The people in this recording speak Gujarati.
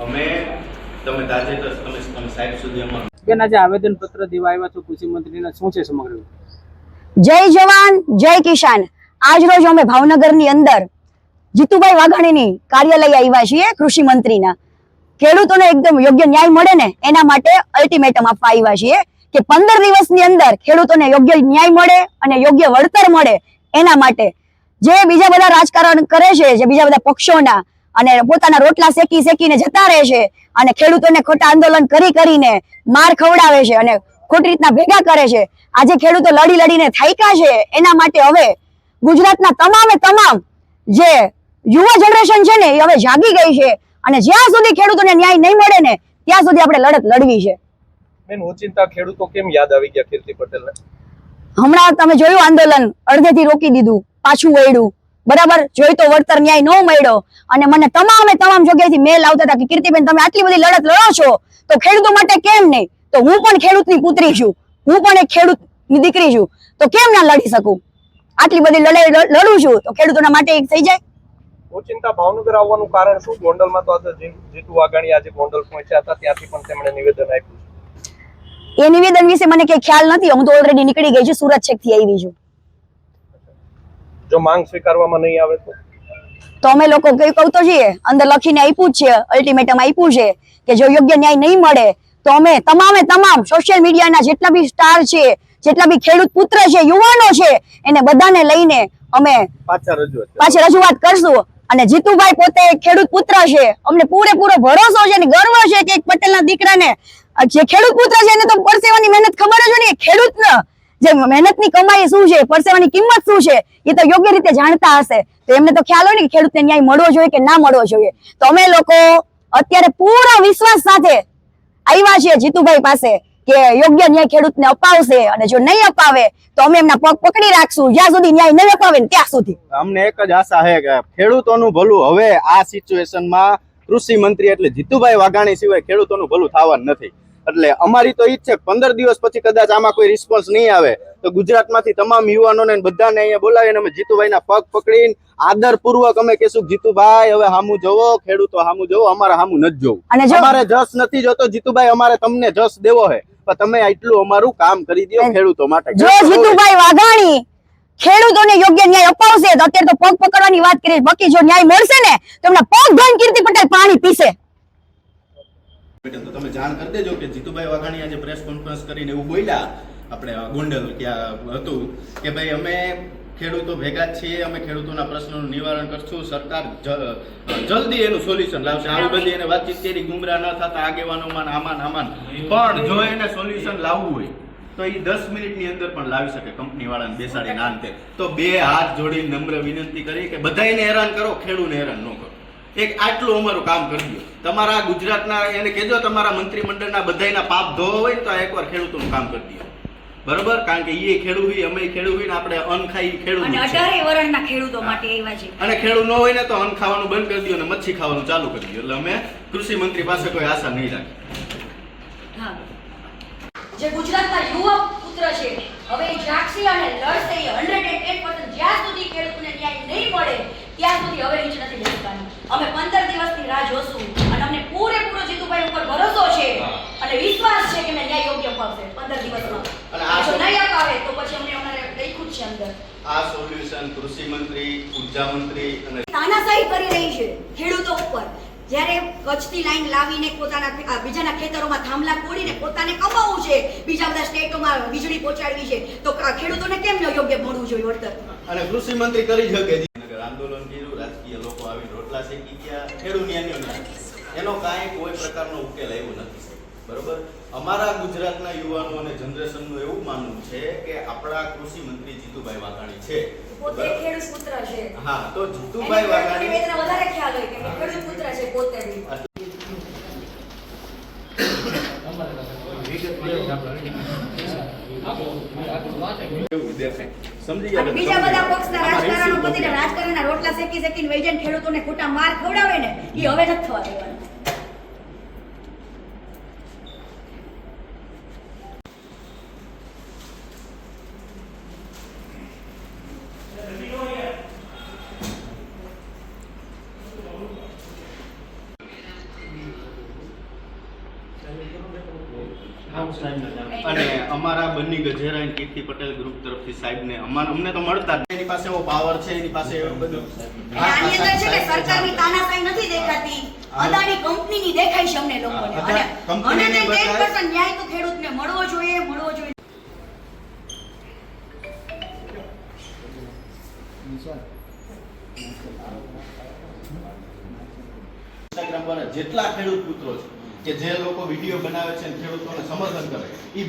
અમે તમે તાજેતર તમે સાહેબ સુધી અમારું બેન આજે આવેદન પત્ર દેવા આવ્યા છો કૃષિ મંત્રીને, શું છે સમગ્ર? જય જવાન જય કિસાન। આજ રોજ અમે ભાવનગરની અંદર જીતુભાઈ વાઘાણીની કાર્યાલય આવ્યા છીએ કૃષિ મંત્રીના। ખેડૂતોને એકદમ યોગ્ય ન્યાય મળે ને એના માટે અલ્ટિમેટમ આપવા આવ્યા છીએ કે 15 દિવસની અંદર ખેડૂતોને યોગ્ય ન્યાય મળે અને યોગ્ય વળતર મળે એના માટે જે બીજા બધા રાજકારણ કરે છે, જે બીજા બધા પક્ષોના અને પોતાના રોટલા શેકીને જતા રહે છે અને ખેડૂતોને ખોટા આંદોલન કરીને માર ખવડાવે છે અને ખોટી રીતના ભેગા કરે છે। આજે ખેડૂતો લડીને થાક્યા છે, એના માટે હવે ગુજરાતના તમામ જે યુવા જનરેશન છે ને એ હવે જાગી ગઈ છે અને જ્યાં સુધી ખેડૂતોને ન્યાય નહીં મળે ને ત્યાં સુધી આપણે લડત લડવી છે। બેન, ઓચિંતા ખેડૂતો કેમ યાદ આવી ગયા કીર્તિ પટેલને? હમણાં તમે જોયું આંદોલન અડધેથી રોકી દીધું, પાછું વળ્યું, બરાબર? જોઈ તો વળતર ન્યાય ન મળ્યો અને મને તમામ જગ્યાએથી મેલ આવતા હતા કે કીર્તિબેન તમે આટલી બધી લડત લડો છો તો ખેડૂતો માટે કેમ નહીં? તો હું પણ ખેડૂતની પુત્રી છું, હું પણ એક ખેડૂતની દીકરી છું, તો કેમ ના લડી શકું? આટલી બધી લડાઈ લડું છું તો ખેડૂતોના માટે એક થઈ જાય। ઓચિંતા ભાવનગર આવવાનું કારણ શું? ગોંડલમાં તો આજે જીતુ વાઘાણી આજે ગોંડલ પહોંચ્યા હતા, ત્યાંથી પણ તેમણે નિવેદન આપ્યું છે। એ નિવેદન વિશે મને કઈ ખ્યાલ નથી, હું તો ઓલરેડી નીકળી ગઈ છું, સુરત છેકથી આવી છું। જો માંગ સ્વીકારવામાં નહીં આવે તો અમે લોકો કહું તો છીએ, અંદર લખીને આપ્યું જ છે, અલ્ટિમેટમ આપ્યું છે કે જો યોગ્ય ન્યાય નહીં મળે તો અમે તમામ સોશિયલ મીડિયાના જેટલા બી સ્ટાર છે, જેટલા બી ખેડૂત પુત્ર છે, યુવાનો છે, એને બધાને લઈને અમે પાછી રજૂઆત કરશું। અને જીતુભાઈ પોતે ખેડૂત પુત્ર છે, અમને પૂરેપૂરો ભરોસો છે અને ગર્વ છે કે એક પટેલના દીકરાને જે ખેડૂત પુત્ર છે એને તો પરસેવાની મહેનત ખબર જ હોય ને, ખેડૂતને જે મહેનતની કમાઈ શું છે, પરસેવાની કિંમત શું છે એ તો યોગ્ય રીતે જાણતા હશે, તો એમને તો ખ્યાલ હોય ને કે ખેડૂતને ન્યાય મળવો જોઈએ કે ના મળવો જોઈએ। તો અમે લોકો અત્યારે પૂરા વિશ્વાસ સાથે આવ્યા છીએ જીતુભાઈ પાસે કે યોગ્ય ન્યાય ખેડૂતને અપાવશે અને જો નહીં અપાવે તો અમે એમના પગ પકડી રાખશું જ્યાં સુધી ન્યાય નહીં અપાવે ને ત્યાં સુધી। અમને એક જ આશા છે કે ખેડૂતોનું ભલું હવે આ સિચ્યુએશનમાં કૃષિ મંત્રી એટલે જીતુભાઈ વાઘાણી સિવાય ખેડૂતોનું ભલું થવાનું નથી। એટલે અમારી તો ઈચ્છા છે 15 દિવસ પછી કદાચ આમાં કોઈ રિસ્પોન્સ નહીં આવે તો ગુજરાતમાંથી તમામ યુવાનોને બધાને અહીંયા બોલાવીને અમે જીતુભાઈના પગ પકડીને આદરપૂર્વક અમે કહેશું જીતુભાઈ હવે હામું જોવો, ખેડૂતો હામું જોવો, અમારે હામું નથી જોવું, અમારે જસ નથી જોતો જીતુભાઈ, અમારે તમને જસ દેવો છે પણ તમે એટલું અમારું કામ કરી દો ખેડૂતો માટે। જો જીતુભાઈ વાઘાણી ખેડૂતોને યોગ્ય ન્યાય અપાવશે તો અત્યારે તો પગ પકડવાની વાત કરીએ, બાકી જો ન્યાય મળશે ને તો એમના પગ ધોઈને કીર્તિ પટેલ પાણી પીશે। તો તમે જાણ કરી દેજો કે જીતુભાઈ વાઘાણી આજે પ્રેસ કોન્ફરન્સ કરીને એવું બોલ્યા, આપણે ગોંડલ ક્યાં હતું કે ભાઈ અમે ખેડૂતો ભેગા છીએ, અમે ખેડૂતોના પ્રશ્નોનું નિવારણ કરશું, સરકાર જલ્દી એનું સોલ્યુશન લાવશે। આવી બધી એને વાતચીત કરી, ગુમરાહ ન થતા આગેવાનોમાં આમાન પણ જો એને સોલ્યુશન લાવવું હોય તો એ 10 મિનિટની અંદર પણ લાવી શકે કંપની વાળાને બેસાડીને આંતે। તો બે હાથ જોડીને નમ્ર વિનંતી કરી કે બધાને હેરાન કરો, ખેડૂતને હેરાન ન કરો, એક આટલું અમારું કામ કરી દો। તમારા ગુજરાતના એને કહેજો તમારા મંત્રીમંડળના બધાના પાપ ધોવા હોય તો એકવાર ખેડૂતોનું કામ કરી દો, બરોબર? કારણ કે એ ખેડૂત હોય, અમે ખેડૂત હોય ને આપણે અન્ન ખાઈ ખેડૂત અને 18 વર્ષના ખેડૂતો માટે આવ્યા છે અને ખેડૂત ન હોય ને તો અન્ન ખાવાનું બંધ કરી દો અને મચ્છી ખાવાનું ચાલુ કરી દો। એટલે અમે કૃષિ મંત્રી પાસે કોઈ આશા નહીં રાખી। હા, જે ગુજરાતના યુવા પુત્ર છે હવે એ જાગશે અને લડશે 108% જ્યાં સુધી ખેડૂતોને ન્યાય નહીં મળે ત્યાં સુધી હવે નીચે નથી બેસવાની। અમે 15 દિવસની રાહ જોશું અને અમને પૂરેપૂરો જીતુભાઈ ઉપર ભરોસો છે અને વિશ્વાસ છે કે મેં ન્યાય યોગ્ય અપાવશે 15 દિવસમાં। અને જો નહીં અપાવે તો પછી અમને અમારે લખ્યું છે અંદર આ સોલ્યુશન કૃષિ મંત્રી, ઉર્જા મંત્રી અને તાનાશાહી કરી રહી છે ખેડૂતો ઉપર। જ્યારે કચ્છથી લાઈન લાવીને પોતાના બીજાના ખેતરોમાં થાંભલા તોડીને પોતાને કમાવું છે, બીજા બધા સ્ટેટોમાં વીજળી પહોંચાડવી છે, તો ખેડૂતોને કેમ યોગ્ય મળવું જોઈએ વળતર? અને કૃષિ મંત્રી કરી શકે આંદોલન કર્યું, રાજકીય લોકો આવી રોટલા શેકી ગયા, ખેડૂત એનો કાંઈ કોઈ પ્રકારનો ઉકેલ આવ્યો નથી, બરોબર? અમારા ગુજરાતના યુવાનો અને જનરેશનનું એવું માનવું છે કે આપણા કૃષિ મંત્રી જીતુભાઈ વાઘાણી છે, પોતે ખેડૂત પુત્ર છે। હા, તો જીતુભાઈ વાઘાણી વધારે ખ્યાલ હોય કે ખેડૂત પુત્ર છે પોતે બી। બીજા બધા પક્ષના રાજકારણો બધી રાજકારણના રોટલા શેકીને વૈજન ખેડૂતોને ખોટા માર ખવડાવે ને એ હવે નથી થવા દેવાના। અને અમારા બન્ની ગજેરા અને કીર્તિ પટેલ ગ્રુપ તરફથી સાહેબને અમને તો મળતા જ. એની પાસે એવો પાવર છે, એની પાસે એવું બધું આની અંદર છે કે સરકારની તાનાશાહી નથી દેખાતી, અદાણી કંપનીની દેખાય છે અમને લોકોને. અને કંપનીની 110% ન્યાય તો ખેડૂતને મળવો જોઈએ, મળવો જોઈએ. ઇન્સ્ટાગ્રામ પર જેટલા ખેડૂત પુત્રો છે કે જે લોકો વિડીયો બનાવે છે અને ખેડૂતોને સમર્થન કરે, એ